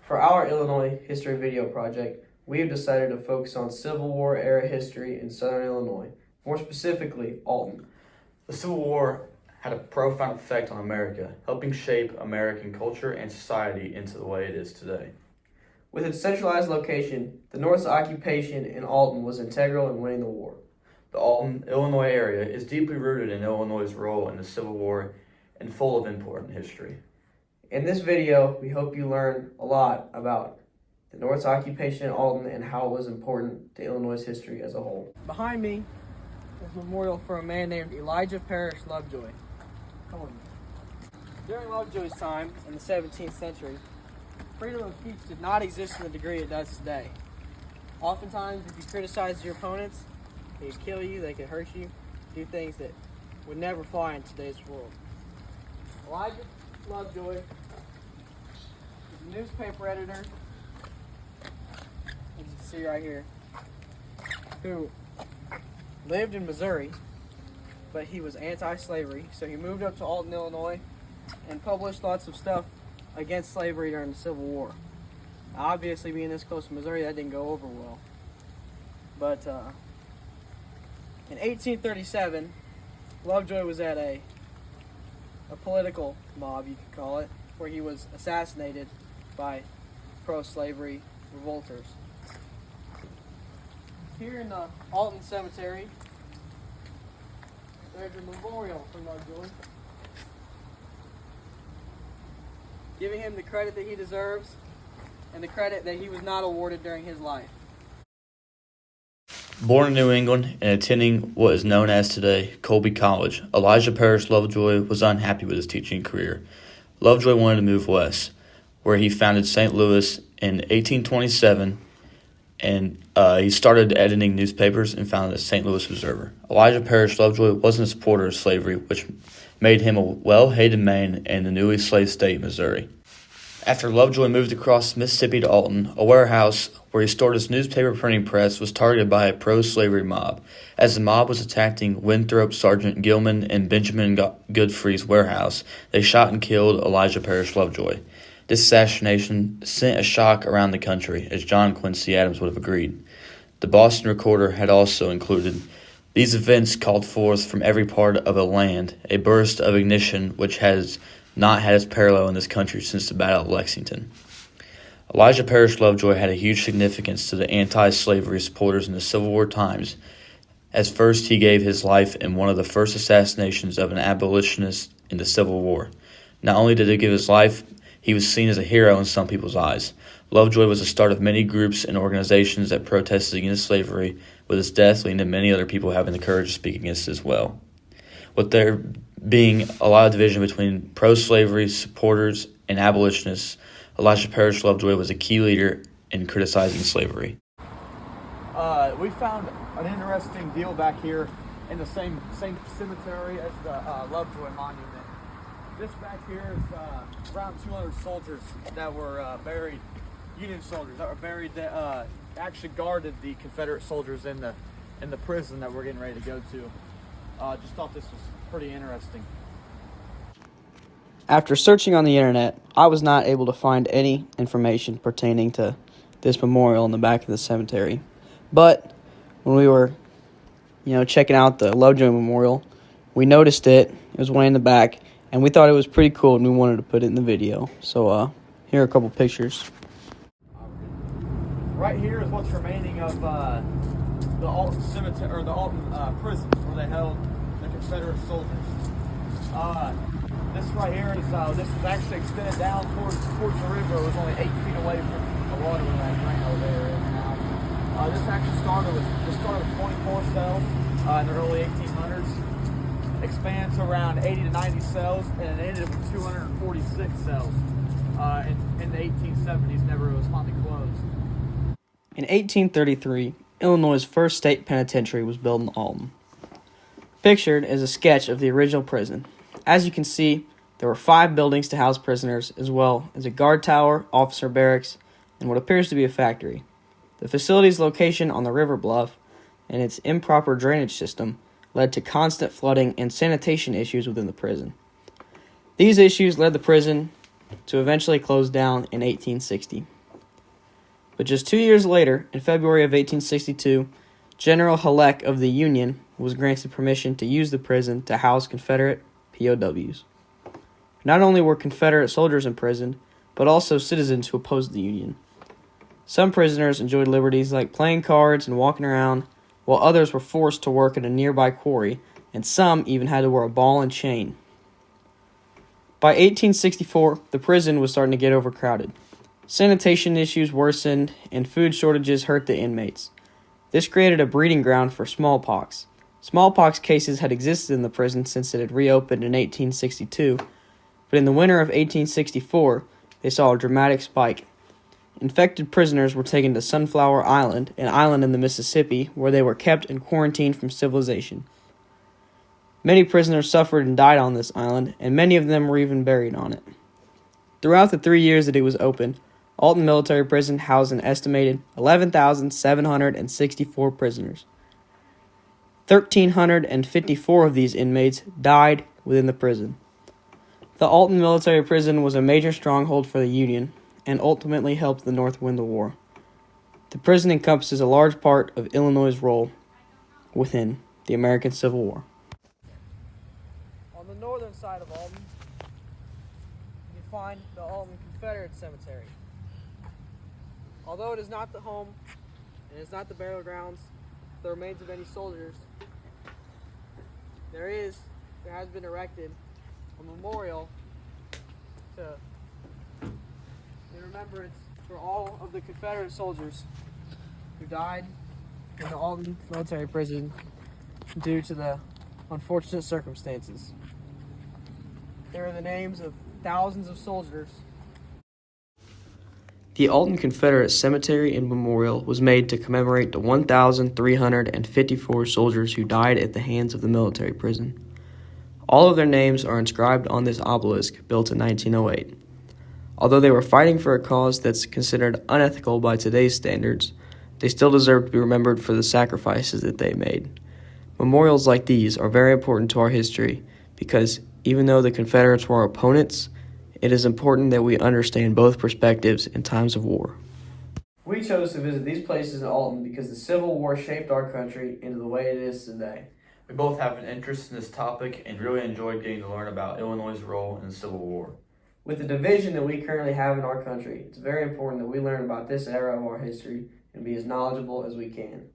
For our Illinois History Video project, we have decided to focus on Civil War era history in Southern Illinois, more specifically Alton. The Civil War had a profound effect on America, helping shape American culture and society into the way it is today. With its centralized location, the North's occupation in Alton was integral in winning the war. The Alton, Illinois area is deeply rooted in Illinois' role in the Civil War and full of important history. In this video, we hope you learn a lot about the North's occupation in Alton and how it was important to Illinois' history as a whole. Behind me is a memorial for a man named Elijah Parrish Lovejoy. Come on. During Lovejoy's time in the 17th century, freedom of speech did not exist in the degree it does today. Oftentimes, if you criticize your opponents, they could kill you, they could hurt you, do things that would never fly in today's world. Elijah Lovejoy is a newspaper editor, as you can see right here, who lived in Missouri, but he was anti-slavery, so he moved up to Alton, Illinois, and published lots of stuff against slavery during the Civil War. Obviously, being this close to Missouri, that didn't go over well. But in 1837, Lovejoy was at a political mob, you could call it, where he was assassinated by pro-slavery revolters. Here in the Alton Cemetery, there's a memorial for Lovejoy, giving him the credit that he deserves and the credit that he was not awarded during his life. Born in New England and attending what is known as today Colby College, Elijah Parrish Lovejoy was unhappy with his teaching career. Lovejoy wanted to move west, where he founded St. Louis in 1827, and he started editing newspapers and founded the St. Louis Observer. Elijah Parrish Lovejoy wasn't a supporter of slavery, which made him a well-hated man in the newly slave state, Missouri. After Lovejoy moved across Mississippi to Alton, a warehouse where he stored his newspaper printing press was targeted by a pro-slavery mob. As the mob was attacking Winthrop, Sergeant Gilman, and Benjamin Godfrey's warehouse, they shot and killed Elijah Parrish Lovejoy. This assassination sent a shock around the country, as John Quincy Adams would have agreed. The Boston Recorder had also included, "These events called forth from every part of the land a burst of ignition which has not had its parallel in this country since the Battle of Lexington." Elijah Parrish Lovejoy had a huge significance to the anti-slavery supporters in the Civil War times, as first he gave his life in one of the first assassinations of an abolitionist in the Civil War. Not only did he give his life, he was seen as a hero in some people's eyes. Lovejoy was the start of many groups and organizations that protested against slavery, with his death leading to many other people having the courage to speak against it as well. With there being a lot of division between pro-slavery supporters and abolitionists, Elijah Parrish Lovejoy was a key leader in criticizing slavery. We found an interesting deal back here in the same cemetery as the Lovejoy Monument. This back here is around 200 soldiers that were buried, Union soldiers that were buried that actually guarded the Confederate soldiers in the prison that we're getting ready to go to. Just thought this was pretty interesting. After searching on the internet, I was not able to find any information pertaining to this memorial in the back of the cemetery. But when we were, checking out the Lovejoy Memorial, we noticed it. It was way in the back, and we thought it was pretty cool, and we wanted to put it in the video. So here are a couple pictures. Right here is what's remaining of the Alton cemetery, or the Alton prison, where they held the Confederate soldiers. This right here is this was actually extended down towards the river. It was only 8 feet away from the water where that drain over there is now. This actually started with 24 cells in the early 1800s, expanded to around 80 to 90 cells, and it ended with 246 cells in the 1870s. Never was finally closed. In 1833, Illinois' first state penitentiary was built in Alton. Pictured is a sketch of the original prison. As you can see, there were 5 buildings to house prisoners, as well as a guard tower, officer barracks, and what appears to be a factory. The facility's location on the river bluff and its improper drainage system led to constant flooding and sanitation issues within the prison. These issues led the prison to eventually close down in 1860. But just 2 years later, in February of 1862, General Halleck of the Union was granted permission to use the prison to house Confederate POWs. Not only were Confederate soldiers imprisoned, but also citizens who opposed the Union. Some prisoners enjoyed liberties like playing cards and walking around, while others were forced to work at a nearby quarry, and some even had to wear a ball and chain. By 1864, the prison was starting to get overcrowded. Sanitation issues worsened, and food shortages hurt the inmates. This created a breeding ground for smallpox. Smallpox cases had existed in the prison since it had reopened in 1862, but in the winter of 1864, they saw a dramatic spike. Infected prisoners were taken to Sunflower Island, an island in the Mississippi, where they were kept and quarantined from civilization. Many prisoners suffered and died on this island, and many of them were even buried on it. Throughout the 3 years that it was open, Alton Military Prison housed an estimated 11,764 prisoners. 1,354 of these inmates died within the prison. The Alton Military Prison was a major stronghold for the Union and ultimately helped the North win the war. The prison encompasses a large part of Illinois' role within the American Civil War. On the northern side of Alton, you can find the Alton Confederate Cemetery. Although it is not the home and it is not the burial grounds for the remains of any soldiers, there has been erected a memorial in remembrance for all of the Confederate soldiers who died in the Alton Military Prison due to the unfortunate circumstances. There are the names of thousands of soldiers. The Alton Confederate Cemetery and Memorial was made to commemorate the 1,354 soldiers who died at the hands of the military prison. All of their names are inscribed on this obelisk built in 1908. Although they were fighting for a cause that's considered unethical by today's standards, they still deserve to be remembered for the sacrifices that they made. Memorials like these are very important to our history because even though the Confederates were our opponents, it is important that we understand both perspectives in times of war. We chose to visit these places in Alton because the Civil War shaped our country into the way it is today. We both have an interest in this topic and really enjoyed getting to learn about Illinois' role in the Civil War. With the division that we currently have in our country, it's very important that we learn about this era of our history and be as knowledgeable as we can.